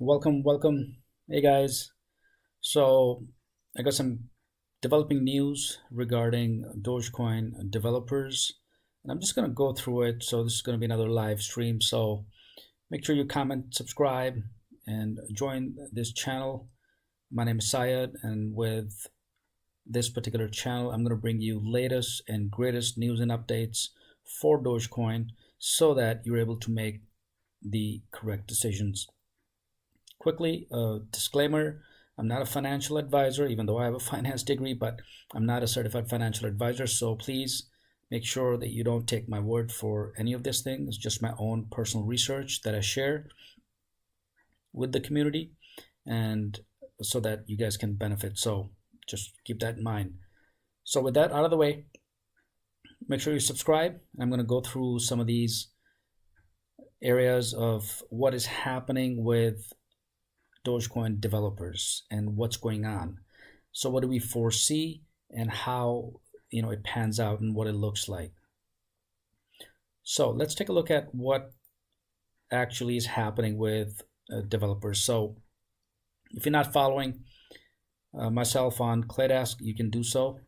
Welcome. Hey guys. So I got some developing news regarding Dogecoin developers, and I'm just going to go through it. So this is going to be another live stream. So make sure you comment, subscribe, and join this channel. My name is Syed, and with this particular channel, I'm going to bring you latest and greatest news and updates for Dogecoin so that you're able to make the correct decisions. Quickly, a disclaimer, I'm not a financial advisor, even though I have a finance degree, but I'm not a certified financial advisor. So please make sure that you don't take my word for any of this thing. It's just my own personal research that I share with the community, and so that you guys can benefit. So just keep that in mind. So with that out of the way, make sure you subscribe. I'm going to go through some of these areas of what is happening with Dogecoin developers and what's going on. So what do we foresee and how it pans out and what it looks like. So let's take a look at what actually is happening with developers. So if you're not following myself on ClayDesk, you can do so.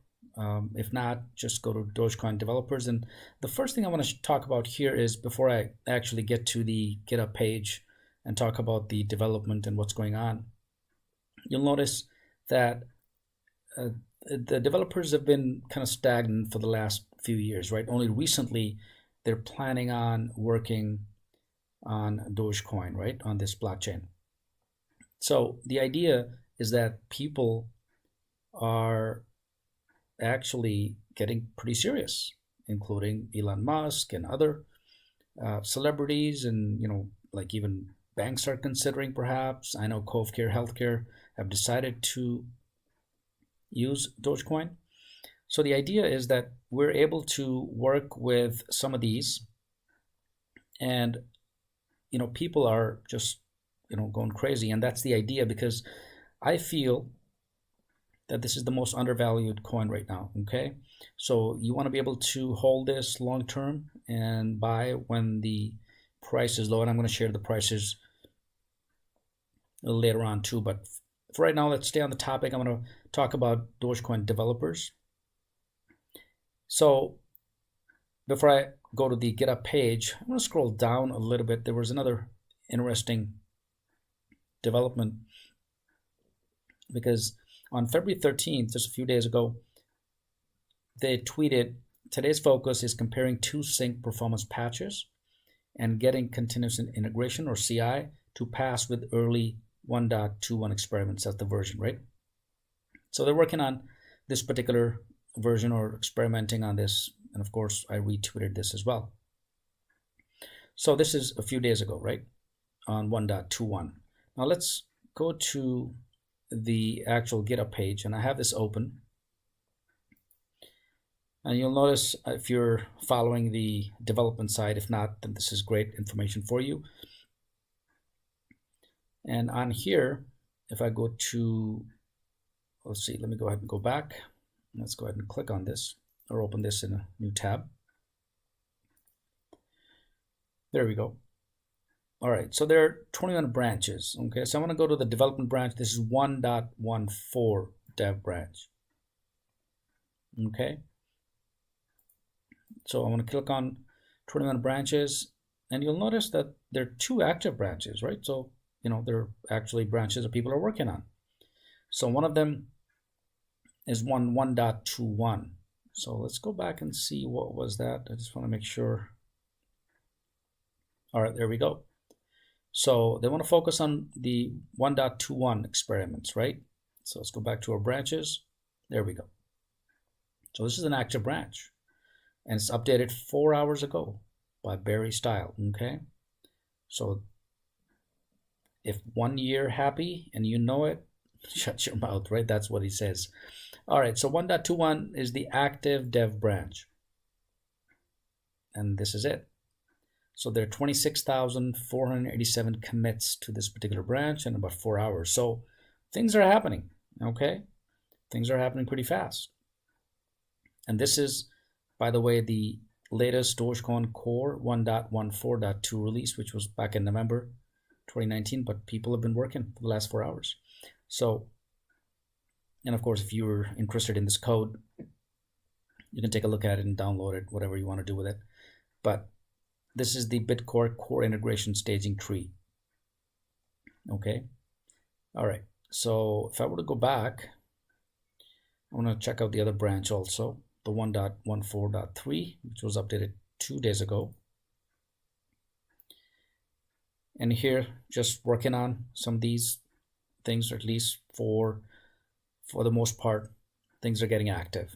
If not, just go to Dogecoin developers. And the first thing I want to talk about here is, before I actually get to the GitHub page and talk about the development and what's going on, you'll notice that the developers have been kind of stagnant for the last few years, right? Only recently they're planning on working on Dogecoin, right, on this blockchain. So the idea is that people are actually getting pretty serious, including Elon Musk and other celebrities, and like even banks are considering, perhaps. I know Cove Care Healthcare have decided to use Dogecoin. So the idea is that we're able to work with some of these, and people are just going crazy, and that's the idea, because I feel that this is the most undervalued coin right now. Okay, so you want to be able to hold this long term and buy when the price is low, and I'm going to share the prices later on too. But for right now, let's stay on the topic. I'm going to talk about Dogecoin developers. So before I go to the GitHub page, I'm going to scroll down a little bit. There was another interesting development, because on February 13th, just a few days ago, they tweeted, "Today's focus is comparing two sync performance patches and getting continuous integration, or CI, to pass with early 1.21 experiments." That's the version, right? So they're working on this particular version, or experimenting on this. And of course, I retweeted this as well. So this is a few days ago, right? On 1.21. Now let's go to the actual GitHub page, and I have this open. And you'll notice, if you're following the development side, if not, then this is great information for you. And on here, if I go to, let's see, let me go ahead and go back. Let's go ahead and click on this, or open this in a new tab. There we go. All right, so there are 21 branches. Okay, so I want to go to the development branch. This is 1.14 dev branch. Okay, so I want to click on 21 branches, and you'll notice that there are two active branches, right? So there are actually branches that people are working on. So one of them is 1.21. So let's go back and see what was that. I just want to make sure. All right, there we go. So they want to focus on the 1.21 experiments, right? So let's go back to our branches. There we go. So this is an active branch, and it's updated 4 hours ago by Barry Style. Okay, so if 1 year happy and you know it, shut your mouth, right? That's what he says. All right, so 1.21 is the active dev branch, and this is it. So there are 26,487 commits to this particular branch in about 4 hours. So things are happening, okay? Things are happening pretty fast. And this is, by the way, the latest Dogecoin Core 1.14.2 release, which was back in November 2019, but people have been working for the last 4 hours. So, and of course, if you're interested in this code, you can take a look at it and download it, whatever you want to do with it. But this is the Bitcore core integration staging tree. Okay. All right. So if I were to go back, I want to check out the other branch also, the 1.14.3, which was updated 2 days ago. And here, just working on some of these things, or at least for the most part, things are getting active.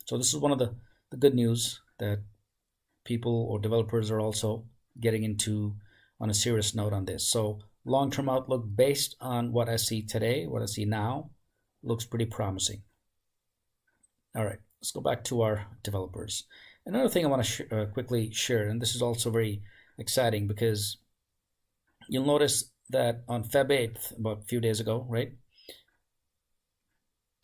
So this is one of the good news that people or developers are also getting into on a serious note on this. So long-term outlook based on what I see today, what I see now, looks pretty promising. All right, let's go back to our developers. Another thing I want to quickly share, and this is also very exciting because you'll notice that on Feb 8th, about a few days ago, right,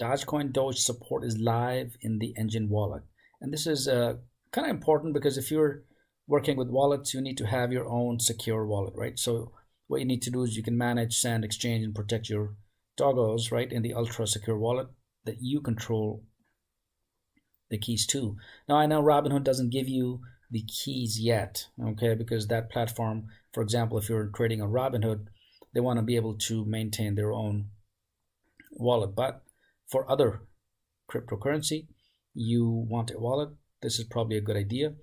DOGECOIN Doge support is live in the Engine wallet. And this is kind of important because if you're working with wallets, you need to have your own secure wallet, right? So what you need to do is you can manage, send, exchange, and protect your doggos, right, in the ultra secure wallet that you control the keys to. Now, I know Robinhood doesn't give you the keys yet, okay, because that platform, for example, if you're trading on Robinhood, they want to be able to maintain their own wallet. But for other cryptocurrency, you want a wallet, this is probably a good idea.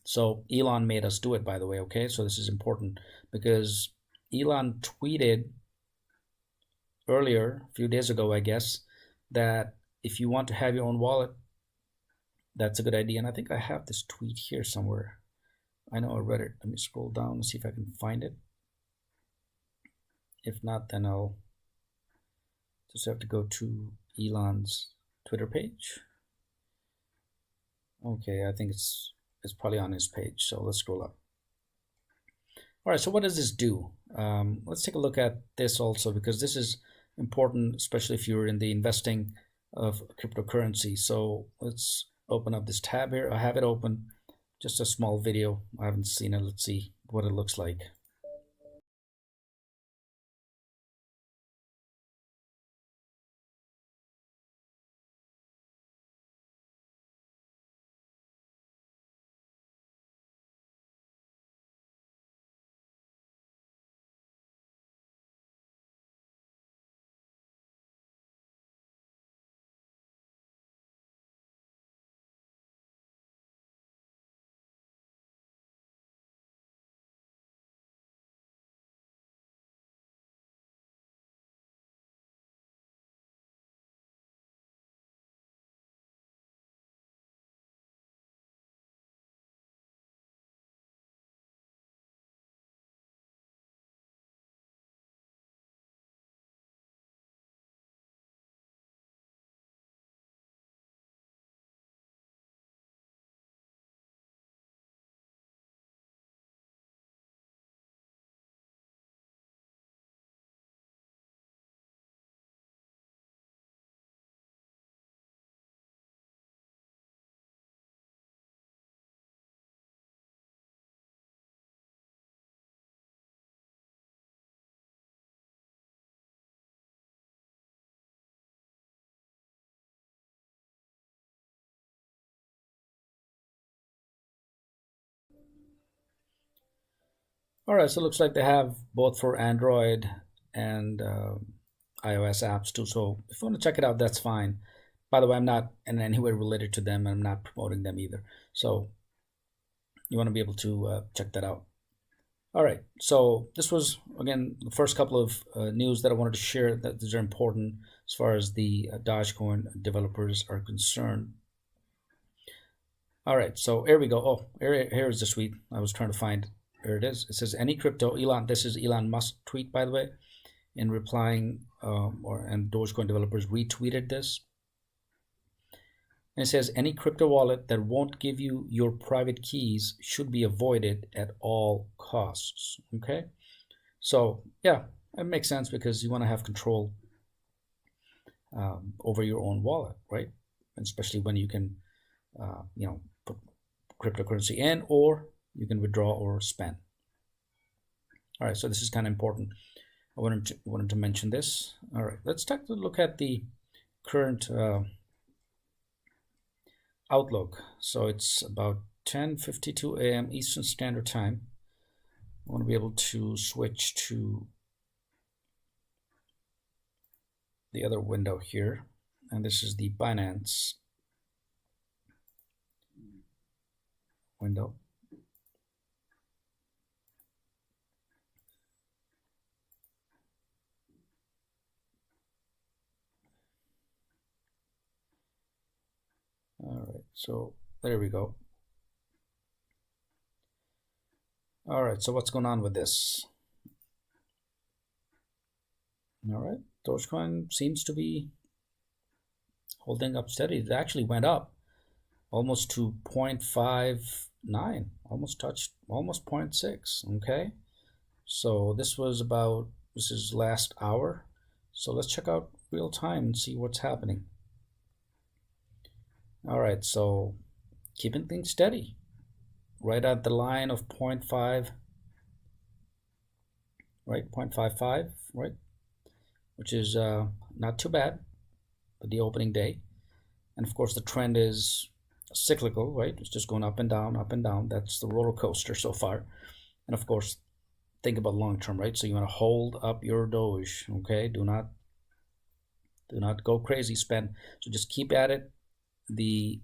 So Elon made us do it, by the way, okay? So this is important because Elon tweeted earlier, a few days ago, I guess, that if you want to have your own wallet, that's a good idea. And I think I have this tweet here somewhere. I know I read it. Let me scroll down and see if I can find it. If not, then I'll just have to go to Elon's Twitter page. Okay, I think it's probably on his page. So let's scroll up. All right, so what does this do? Let's take a look at this also, because this is important, especially if you're in the investing of cryptocurrency. So let's open up this tab here. I have it open, just a small video. I haven't seen it. Let's see what it looks like. All right, so it looks like they have both for Android and iOS apps too. So if you want to check it out, that's fine. By the way, I'm not in any way related to them. I'm not promoting them either. So you want to be able to check that out. All right, so this was, again, the first couple of news that I wanted to share that these are important as far as the Dogecoin developers are concerned. All right, so here we go. Oh, here is the tweet I was trying to find. Here it is. It says, any crypto, Elon, this is Elon Musk tweet, by the way, in replying, and Dogecoin developers retweeted this. And it says, any crypto wallet that won't give you your private keys should be avoided at all costs. Okay, so yeah, it makes sense because you want to have control over your own wallet, right? And especially when you can, put cryptocurrency in, or you can withdraw or spend. All right, so this is kind of important. I wanted to mention this. All right, let's take a look at the current outlook. So it's about 10:52 a.m. Eastern Standard Time. I want to be able to switch to the other window here, and this is the Binance window. All right, so there we go. All right, so what's going on with this? All right, Dogecoin seems to be holding up steady. It actually went up almost to 0.59, almost touched almost 0.6. Okay, so this is last hour. So let's check out real time and see what's happening. All right, so keeping things steady, right at the line of 0.5, right, 0.55, right, which is not too bad for the opening day. And of course, the trend is cyclical, right? It's just going up and down, up and down. That's the roller coaster so far. And of course, think about long term, right? So you want to hold up your Doge, okay? Do not go crazy spend. So just keep at it. The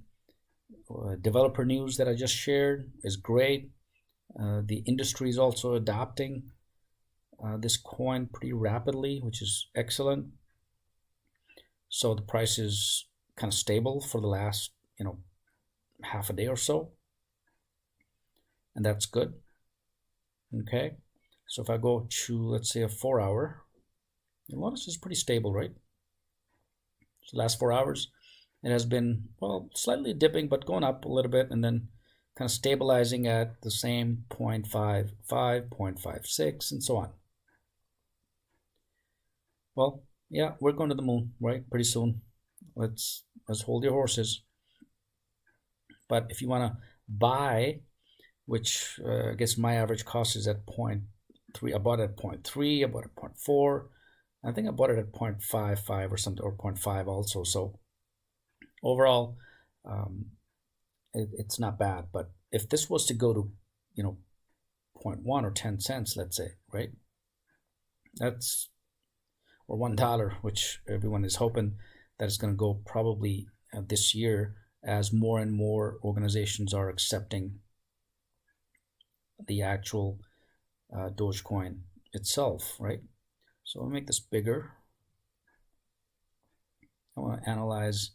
developer news that I just shared is great. The industry is also adopting this coin pretty rapidly, which is excellent. So the price is kind of stable for the last, half a day or so, and that's good. Okay, so if I go to, let's say, a 4 hour, you'll notice it's pretty stable, right? So the last 4 hours, it has been, well, slightly dipping, but going up a little bit, and then kind of stabilizing at the same 0.55, 0.56, and so on. Well, yeah, we're going to the moon, right? Pretty soon. Let's hold your horses. But if you want to buy, which I guess my average cost is at 0.3. I bought it at 0.3. I bought it at 0.4. I think I bought it at 0.55 or something, or 0.5 also. So overall, it's not bad. But if this was to go to, 0.1 or 10 cents, let's say, right? That's, or $1, which everyone is hoping that it's going to go probably this year, as more and more organizations are accepting the actual Dogecoin itself, right? So I'll make this bigger. I want to analyze,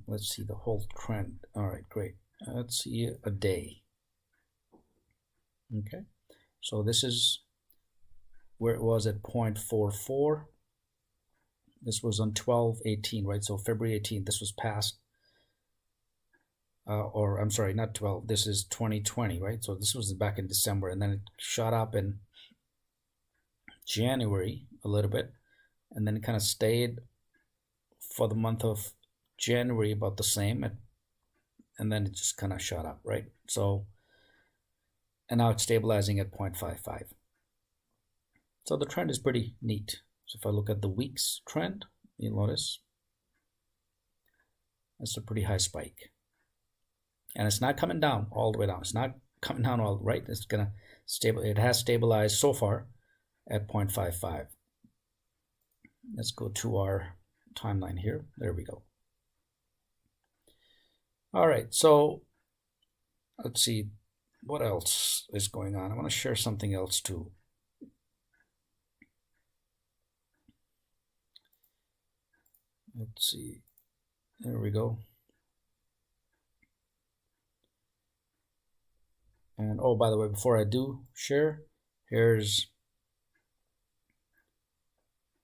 let's see the whole trend. All right, great. Let's see a day. Okay, so this is where it was at 0.44. This was on 12/18, right? So February 18th, this was passed. Or I'm sorry, not 12. This is 2020, right? So this was back in December, and then it shot up in January a little bit, and then it kind of stayed for the month of January about the same, and then it just kind of shot up, right? So, and now it's stabilizing at 0.55. So the trend is pretty neat. So if I look at the week's trend, you'll notice it's a pretty high spike. And it's not coming down all the way down. It's not coming down all right. It's gonna it has stabilized so far at 0.55. Let's go to our timeline here. There we go. All right, so let's see what else is going on. I want to share something else too. Let's see. There we go. And oh, by the way, before I do share, here's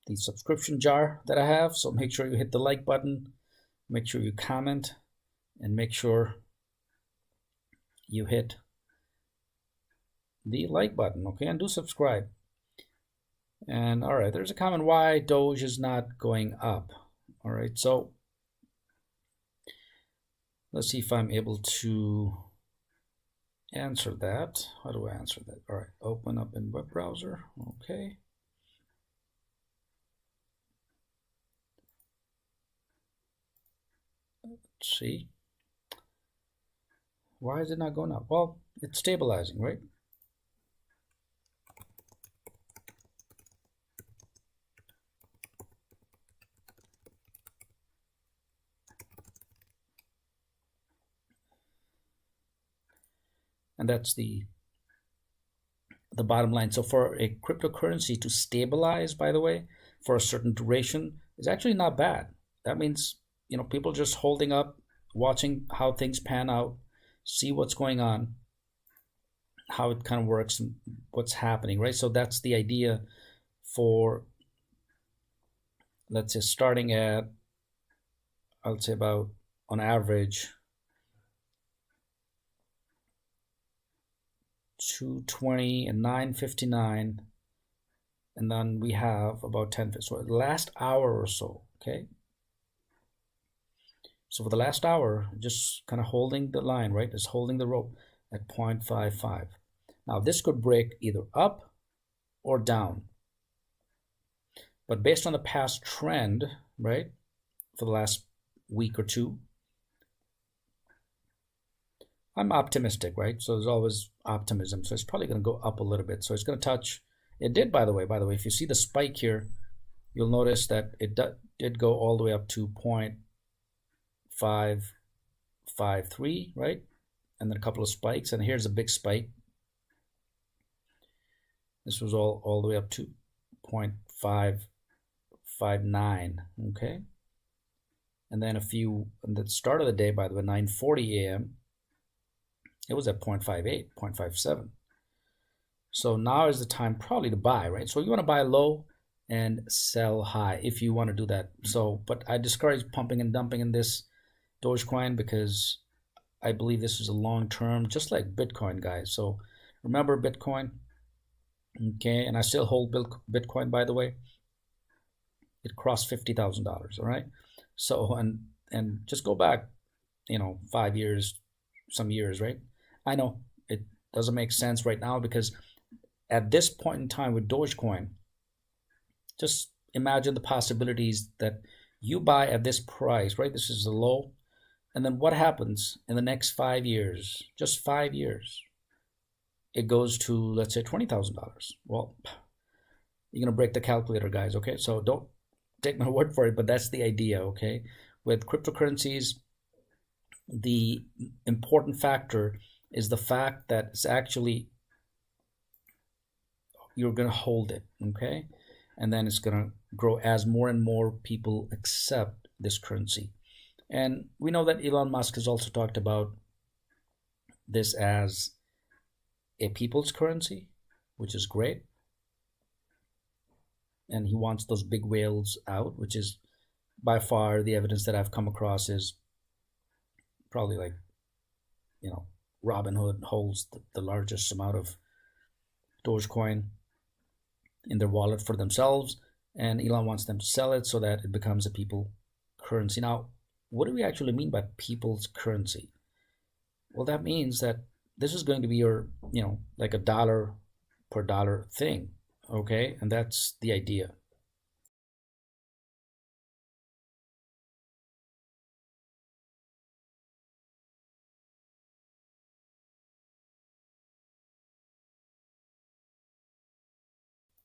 the subscription jar that I have. So make sure you hit the like button, make sure you comment, and make sure you hit the like button, okay? And do subscribe. And all right, there's a comment why Doge is not going up. All right, so let's see if I'm able to answer that. How do I answer that? All right, open up in web browser. Okay. Let's see. Why is it not going up? Well, it's stabilizing, right? And that's the bottom line. So for a cryptocurrency to stabilize, by the way, for a certain duration is actually not bad. That means, you know, people just holding up, watching how things pan out, see what's going on, how it kind of works and what's happening, right? So that's the idea for, let's say, starting at, I would say about on average 220 and 959, and then we have about 10. So the last hour or so, okay? So for the last hour, just kind of holding the line, right? Just holding the rope at 0.55. Now this could break either up or down. But based on the past trend, right, for the last week or two, I'm optimistic, right? So there's always optimism. So it's probably going to go up a little bit. So it's going to touch. It did, by the way, if you see the spike here, you'll notice that it did go all the way up to 0.553, right? And then a couple of spikes. And here's a big spike. This was all the way up to 0.559, okay? And then on the start of the day, by the way, 9:40 a.m., it was at 0.58, 0.57. So now is the time probably to buy, right? So you want to buy low and sell high if you want to do that. So, but I discourage pumping and dumping in this Dogecoin because I believe this is a long term, just like Bitcoin, guys. So remember Bitcoin, okay? And I still hold Bitcoin, by the way. It crossed $50,000, all right? So, and just go back, 5 years, some years, right? I know it doesn't make sense right now because at this point in time with Dogecoin, just imagine the possibilities that you buy at this price, right? This is the low. And then what happens in the next 5 years, just 5 years? It goes to, let's say, $20,000. Well, you're going to break the calculator, guys, okay? So don't take my word for it, but that's the idea, okay? With cryptocurrencies, the important factor is the fact that it's actually, you're going to hold it, okay? And then it's going to grow as more and more people accept this currency. And we know that Elon Musk has also talked about this as a people's currency, which is great. And he wants those big whales out, which is by far the evidence that I've come across is probably like, Robinhood holds the largest amount of Dogecoin in their wallet for themselves, and Elon wants them to sell it so that it becomes a people currency. Now, what do we actually mean by people's currency? Well, that means that this is going to be your, like a dollar per dollar thing, okay? And that's the idea.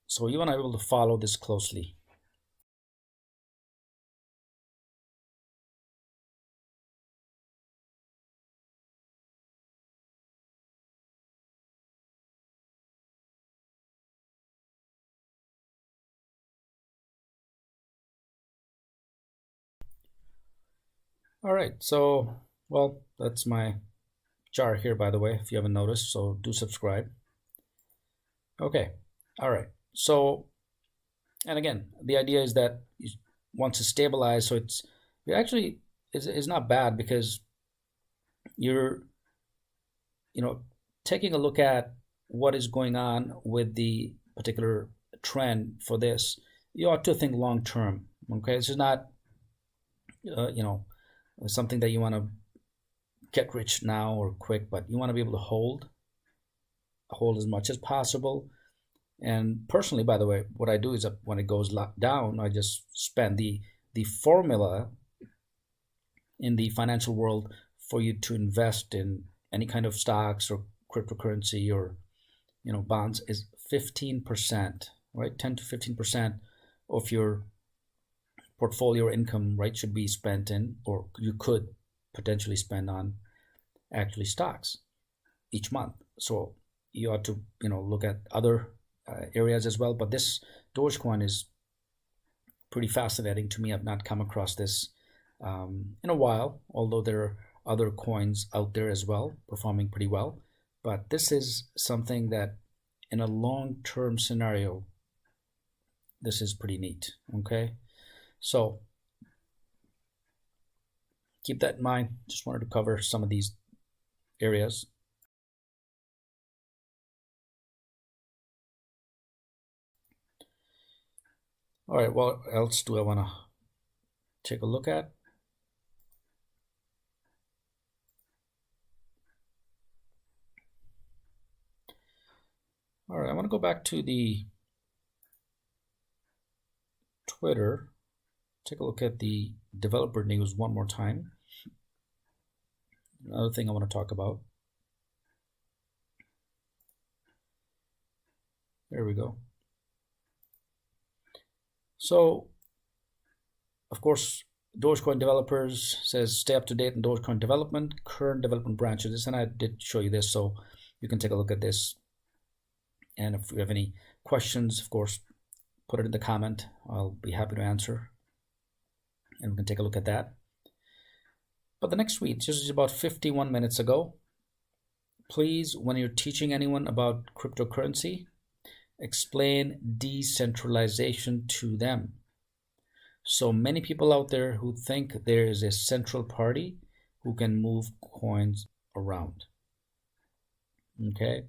So you want to be able to follow this closely. All right, so, well, that's my chart here, by the way, if you haven't noticed, so do subscribe. Okay, all right, so, and again, the idea is that you want to stabilize, so it actually is not bad because you're, taking a look at what is going on with the particular trend for this. You ought to think long term, okay? This is not, something that you want to get rich now or quick, but you want to be able to hold hold as much as possible. And personally, by the way, what I do is that when it goes down, I just spend the formula in the financial world for you to invest in any kind of stocks or cryptocurrency or bonds is 15%, right? 10 to 15% of your portfolio income, right, should be spent in, or you could potentially spend on actually stocks each month. So you ought to look at other areas as well. But this Dogecoin is pretty fascinating to me. I've not come across this in a while, although there are other coins out there as well performing pretty well. But this is something that in a long-term scenario, this is pretty neat. Okay, so keep that in mind. Just wanted to cover some of these areas. All right, what else do I want to take a look at? All right, I want to go back to the Twitter, take a look at the developer news one more time. Another thing I want to talk about. There we go. So, of course, Dogecoin Developers says stay up to date in Dogecoin development, current development branches, and I did show you this, so you can take a look at this. And if you have any questions, of course, put it in the comment. I'll be happy to answer, and we can take a look at that. But the next tweet, just about 51 minutes ago, please, when you're teaching anyone about cryptocurrency, explain decentralization to them. So many people out there who think there is a central party who can move coins around. Okay,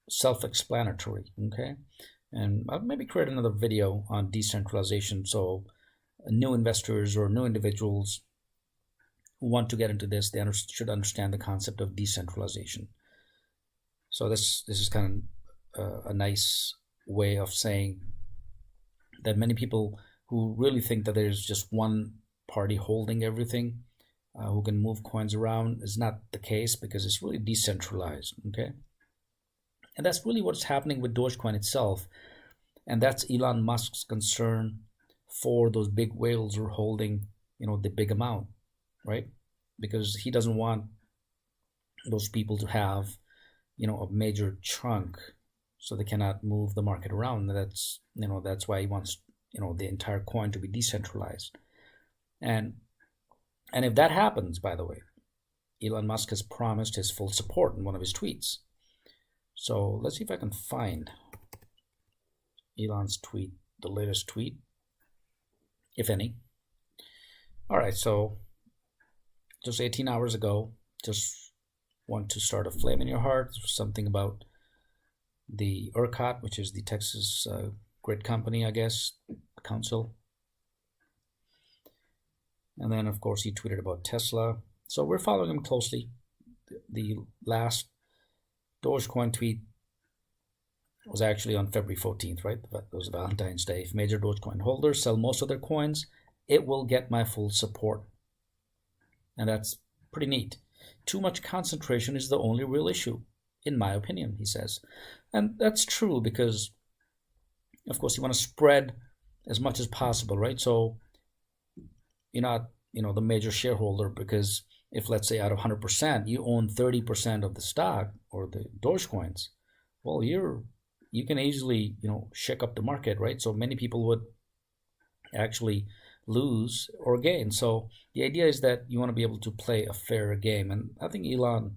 self-explanatory. Okay, and I'll maybe create another video on decentralization, so new investors or new individuals who want to get into this, they should understand the concept of decentralization. So this is kind of a nice way of saying that many people who really think that there's just one party holding everything, who can move coins around, is not the case, because it's really decentralized. Okay, and that's really what's happening with Dogecoin itself, and that's Elon Musk's concern for those big whales who are holding the big amount, right? Because he doesn't want those people to have a major chunk, so they cannot move the market around. That's why he wants the entire coin to be decentralized. And if that happens, by the way, Elon Musk has promised his full support in one of his tweets. So let's see if I can find Elon's tweet, the latest tweet, if any. All right, so just 18 hours ago, just want to start a flame in your heart, something about the ERCOT, which is the Texas Grid Company, I guess, Council. And then, of course, he tweeted about Tesla. So we're following him closely. The last Dogecoin tweet was actually on February 14th, right? That was Valentine's Day. If major Dogecoin holders sell most of their coins, it will get my full support. And that's pretty neat. Too much concentration is the only real issue, in my opinion, he says. And that's true, because, of course, you want to spread as much as possible, right? So you're not, the major shareholder, because if, let's say, out of 100%, you own 30% of the stock or the Dogecoins, well, you can easily, shake up the market, right? So many people would actually lose or gain. So the idea is that you want to be able to play a fair game. And I think Elon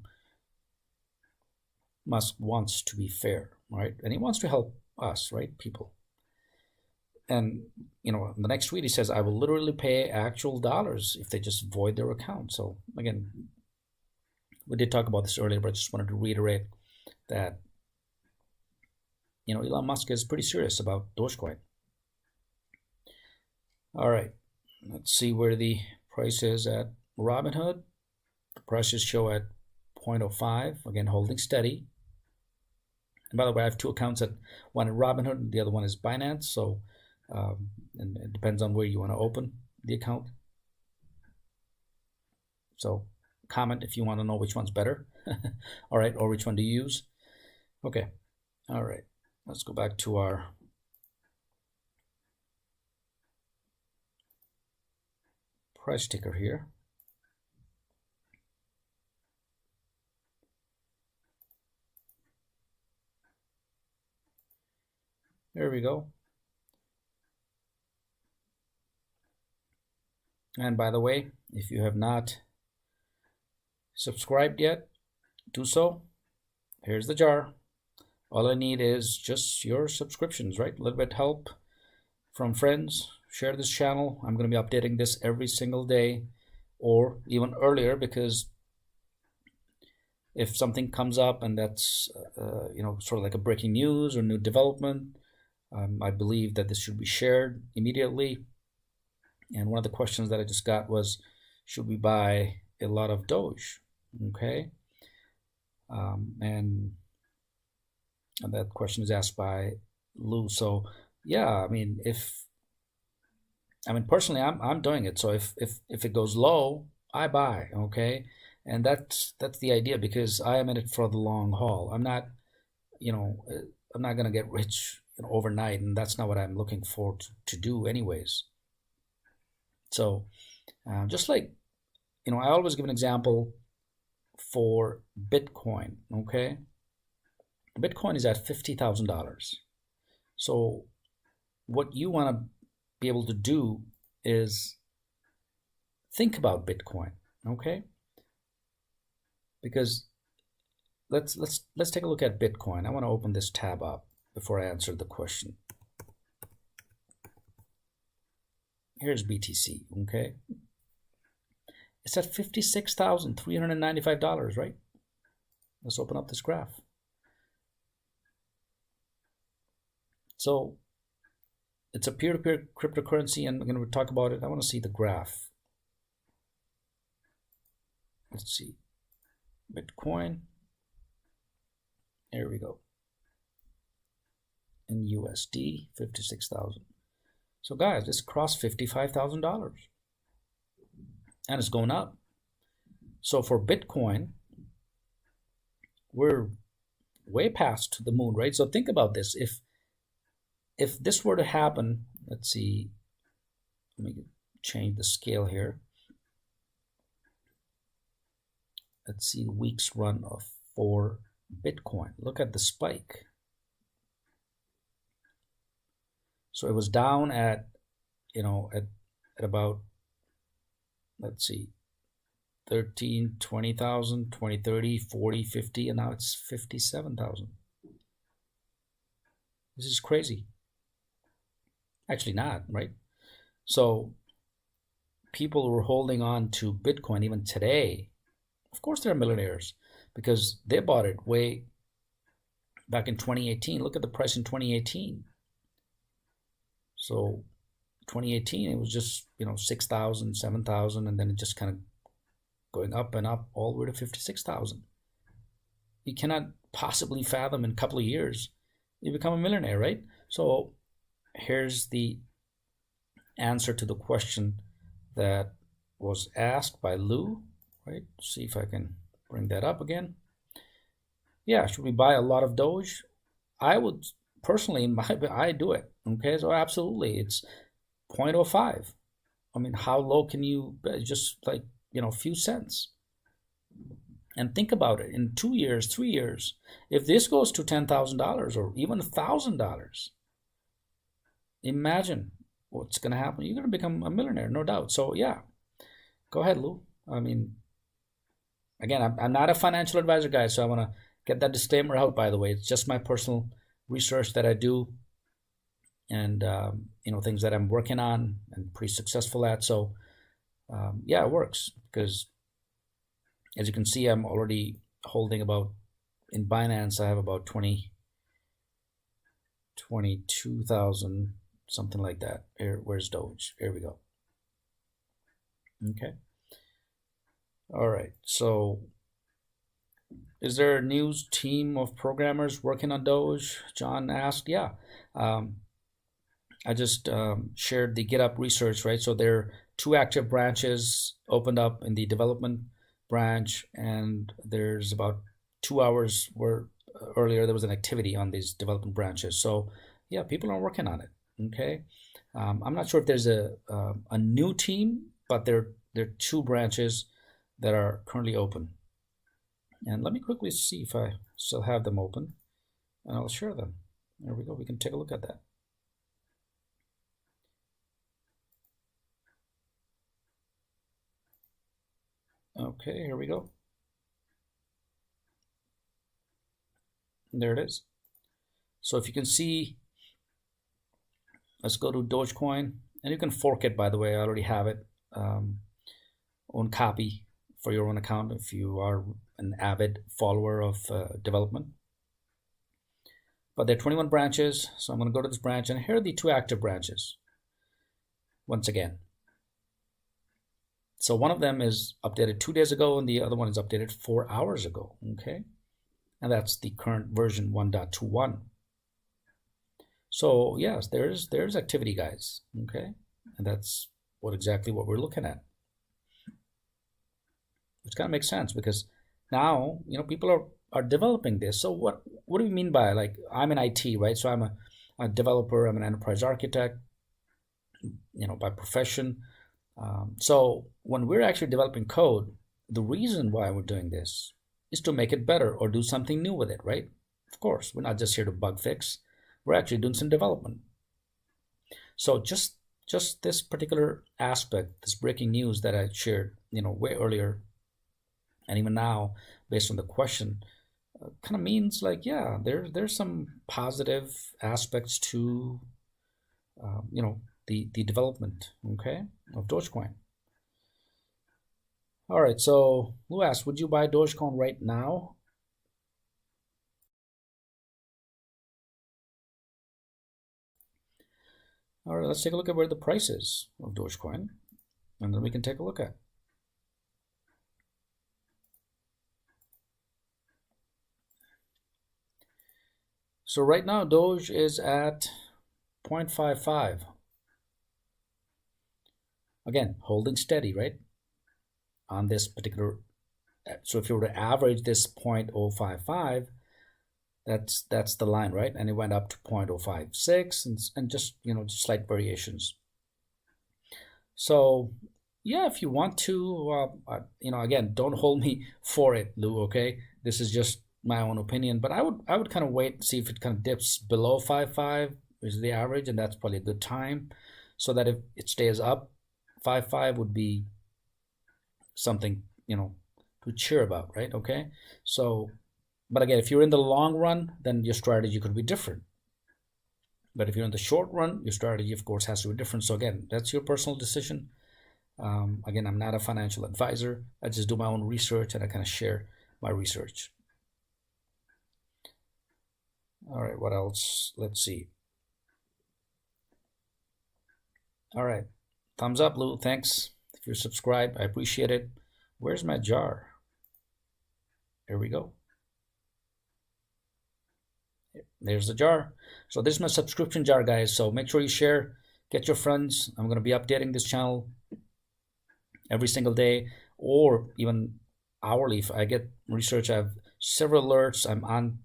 Musk wants to be fair, right? And he wants to help us, right, people. And, in the next tweet, he says, I will literally pay actual dollars if they just void their account. So again, we did talk about this earlier, but I just wanted to reiterate that, Elon Musk is pretty serious about Dogecoin. All right, let's see where the price is at Robinhood. The prices show at 0.05, again, holding steady. And by the way, I have two accounts. One is Robinhood, and the other one is Binance. So, and it depends on where you want to open the account. So, comment if you want to know which one's better. All right, or which one do you use? Okay. All right. Let's go back to our price ticker here. There we go. And by the way, if you have not subscribed yet, do so. Here's the jar. All I need is just your subscriptions, right? A little bit help from friends. Share this channel. I'm going to be updating this every single day, or even earlier, because if something comes up and that's sort of like a breaking news or new development, I believe that this should be shared immediately. And one of the questions that I just got was, should we buy a lot of Doge? Okay. And that question is asked by Lou. So yeah, I mean, personally, I'm doing it. So if it goes low, I buy. Okay. And that's the idea, because I am in it for the long haul. I'm not going to get rich overnight, and that's not what I'm looking for to do anyways. So just like, I always give an example for Bitcoin. Okay. Bitcoin is at $50,000. So what you want to be able to do is think about Bitcoin. Okay. Because let's take a look at Bitcoin. I want to open this tab up before I answer the question. Here's BTC, okay? It's at $56,395, right? Let's open up this graph. So it's a peer-to-peer cryptocurrency, and we're going to talk about it. I want to see the graph. Let's see. Bitcoin. There we go. In USD, 56,000. So guys, this crossed $55,000, and it's going up. So for Bitcoin, we're way past the moon, right? So think about this. If this were to happen, let's see, let me change the scale here. Let's see the week's run for Bitcoin. Look at the spike. So it was down at about, let's see, 13, 20,000, 20, 30, 40, 50, and now it's 57,000. This is crazy. Actually not, right? So people who are holding on to Bitcoin even today, of course they're millionaires, because they bought it way back in 2018. Look at the price in 2018. So 2018, it was just, 6,000, 7,000, and then it just kind of going up and up all the way to 56,000. You cannot possibly fathom in a couple of years you become a millionaire, right? So here's the answer to the question that was asked by Lou, right? See if I can bring that up again. Yeah, should we buy a lot of Doge? I would personally, I do it. Okay, so absolutely, it's 0.05. I mean, how low can you, just like, a few cents? And think about it, in 2 years, 3 years, if this goes to $10,000 or even $1,000, imagine what's going to happen. You're going to become a millionaire, no doubt. So yeah, go ahead, Lou. I mean, again, I'm not a financial advisor, guys, so I want to get that disclaimer out, by the way. It's just my personal research that I do, and things that I'm working on and pretty successful at. So yeah, it works, because as you can see, I'm already holding about, in Binance, I have about 22,000, something like that. Here, where's Doge? Here we go. Okay. All right. So is there a news team of programmers working on Doge? John asked. Yeah. I just shared the GitHub research, right? So there are 2 active branches opened up in the development branch, and there's about 2 hours where earlier there was an activity on these development branches. So yeah, people are working on it. Okay. I'm not sure if there's a new team, but there are 2 branches that are currently open. And let me quickly see if I still have them open, and I'll share them. There we go. We can take a look at that. Okay, here we go. There it is. So if you can see, let's go to Dogecoin, and you can fork it, by the way. I already have it. Own copy for your own account if you are an avid follower of development. But there are 21 branches, so I'm going to go to this branch, and here are the 2 active branches. Once again, so one of them is updated 2 days ago, and the other one is updated 4 hours ago. Okay, and that's the current version 1.21. So yes, there's activity, guys. Okay, and that's exactly what we're looking at, which kind of makes sense because now people are developing this. So what do we mean by, like, I'm in IT, right? So I'm a developer, I'm an enterprise architect, by profession. So when we're actually developing code, the reason why we're doing this is to make it better or do something new with it, right? Of course, we're not just here to bug fix. We're actually doing some development. So just this particular aspect, this breaking news that I shared, way earlier, and even now, based on the question, kind of means like, yeah, there's some positive aspects to, the development, okay, of Dogecoin. All right, so Lou asked, would you buy Dogecoin right now? All right, let's take a look at where the price is of Dogecoin, and then we can take a look at. So right now, Doge is at 0.55. Again, holding steady, right? On this particular, so if you were to average this 0.055, that's the line, right? And it went up to 0.056 and just, just slight variations. So yeah, if you want to, again, don't hold me for it, Lou, okay? This is just my own opinion, but I would kind of wait and see if it kind of dips below 5.5 is the average, and that's probably a good time, so that if it stays up, 5.5 would be something to cheer about, right? Okay, so, but again, if you're in the long run, then your strategy could be different. But if you're in the short run, your strategy, of course, has to be different. So again, that's your personal decision. Again, I'm not a financial advisor. I just do my own research, and I kind of share my research. All right, what else? Let's see. All right, thumbs up, Lou. Thanks. If you're subscribed, I appreciate it. Where's my jar? Here we go. There's the jar. So this is my subscription jar, guys. So make sure you share, get your friends. I'm going to be updating this channel every single day, or even hourly. If I get research, I have several alerts. I'm on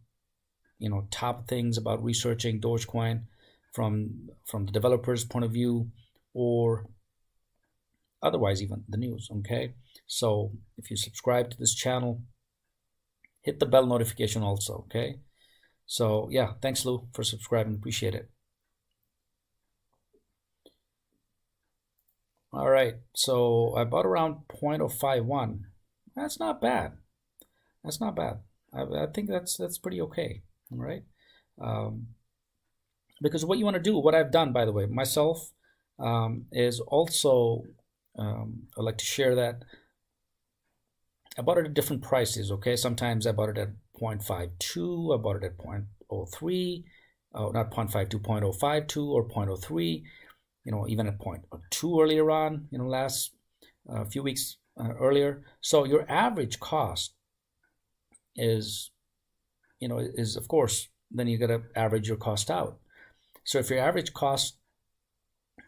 top things about researching Dogecoin from the developer's point of view, or otherwise even the news. Okay, so if you subscribe to this channel, hit the bell notification also. Okay, so yeah, thanks, Lou, for subscribing. Appreciate it. All right, so I bought around 0.051. That's not bad. That's not bad. I think that's pretty okay. All right, because what you want to do, what I've done, by the way, myself, is also, I'd like to share that I bought it at different prices. Okay, sometimes I bought it at 0.52, I bought it at 0.03, not 0.52, 0.052 or 0.03, even at 0.2 earlier on, last few weeks earlier. So your average cost is, is of course, then you got to average your cost out. So if your average cost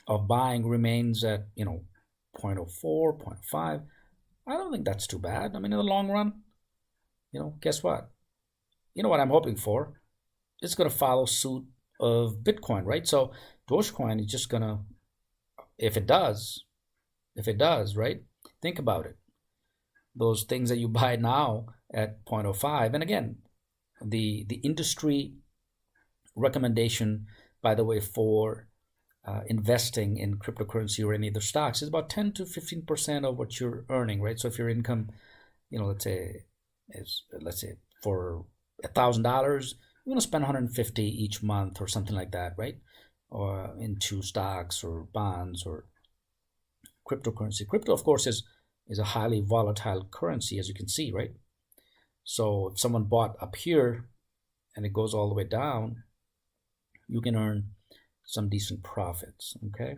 of buying remains at 0.04, 0.5, I don't think that's too bad. I mean, in the long run, guess what? You know what I'm hoping for? It's going to follow suit of Bitcoin, right? So Dogecoin is just going to, if it does, right? Think about it. Those things that you buy now at 0.05, and again, the industry recommendation, by the way, for investing in cryptocurrency or any other stocks is about 10 to 15% of what you're earning, right? So if your income, let's say for $1,000, you want to spend 150 each month or something like that, right? Or into stocks or bonds or cryptocurrency. Crypto, of course, is a highly volatile currency, as you can see, right? So if someone bought up here and it goes all the way down, you can earn some decent profits. Okay,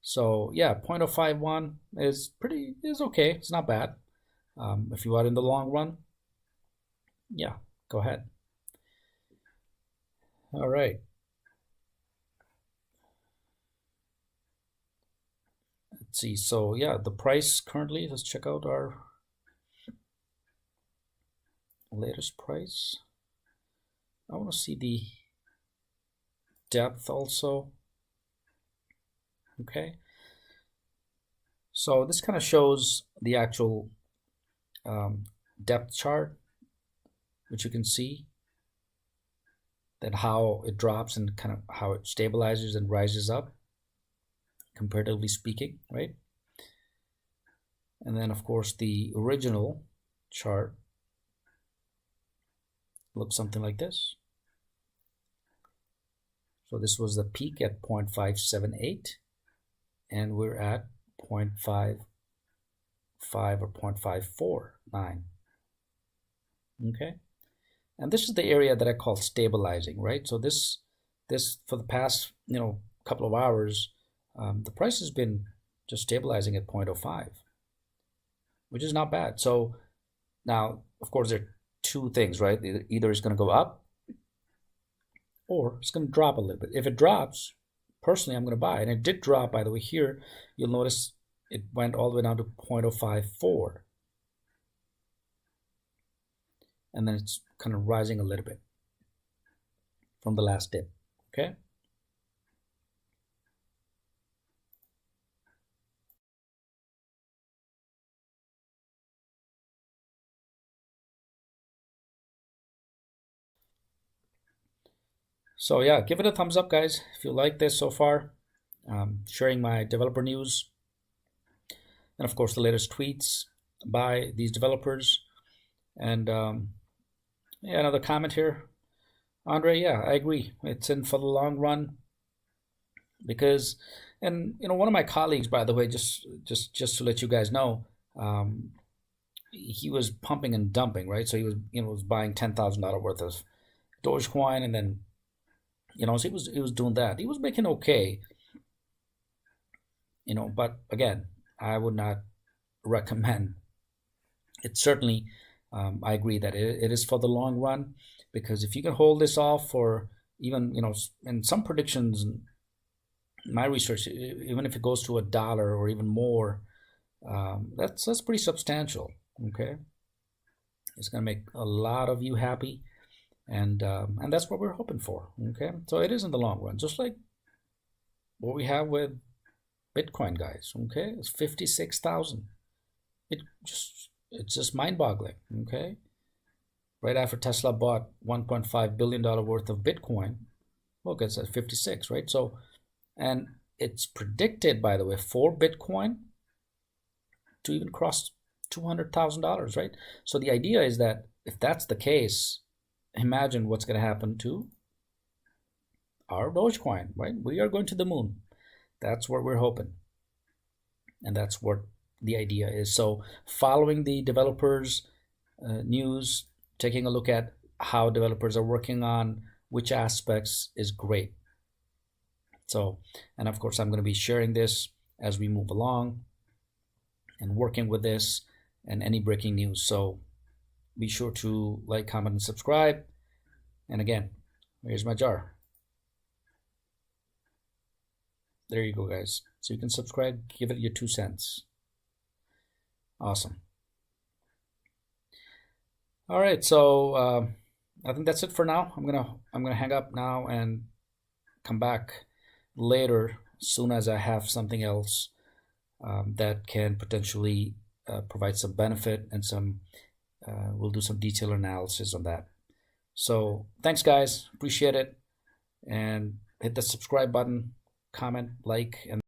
so yeah, 0.051 is okay. It's not bad. If you are in the long run, yeah, go ahead. All right. Let's see. So yeah, the price currently, let's check out our latest price. I want to see the depth also. Okay, so this kind of shows the actual depth chart, which you can see that how it drops and kind of how it stabilizes and rises up, comparatively speaking, right? And then of course the original chart looks something like this. So this was the peak at 0.578, and we're at 0.55 or 0.549. Okay, and this is the area that I call stabilizing, right? So this for the past couple of hours, the price has been just stabilizing at 0.05, which is not bad. So now, of course, there are two things, right? Either it's going to go up or it's going to drop a little bit. If it drops, personally, I'm going to buy. And it did drop, by the way. Here, you'll notice it went all the way down to 0.054. And then it's kind of rising a little bit from the last dip, okay? So yeah, give it a thumbs up, guys, if you like this so far. Sharing my developer news, and of course the latest tweets by these developers. And yeah, another comment here, Andre. Yeah, I agree. It's in for the long run because, and one of my colleagues, by the way, just to let you guys know, he was pumping and dumping, right? So he was was buying $10,000 worth of Dogecoin, and then so he was doing that. He was making okay, but again, I would not recommend it. Certainly, I agree that it is for the long run, because if you can hold this off for even, in some predictions, my research, even if it goes to $1 or even more, that's pretty substantial. Okay, it's gonna make a lot of you happy. And that's what we're hoping for. Okay, so it is in the long run, just like what we have with Bitcoin, guys. Okay, it's 56,000. It's just mind-boggling. Okay, right after Tesla bought $1.5 billion worth of Bitcoin, look, it's at 56, right? So, and it's predicted, by the way, for Bitcoin to even cross $200,000, right? So the idea is that if that's the case, imagine what's going to happen to our Dogecoin, right? We are going to the moon. That's what we're hoping. And that's what the idea is. So following the developers news, taking a look at how developers are working on which aspects is great. So, and of course, I'm going to be sharing this as we move along and working with this and any breaking news. So be sure to like, comment, and subscribe. And again, here's my jar. There you go, guys. So you can subscribe, give it your 2 cents. Awesome. All right, so I think that's it for now. I'm gonna hang up now and come back later as soon as I have something else that can potentially provide some benefit and some. We'll do some detailed analysis on that. So thanks, guys. Appreciate it, and hit the subscribe button, comment, like, and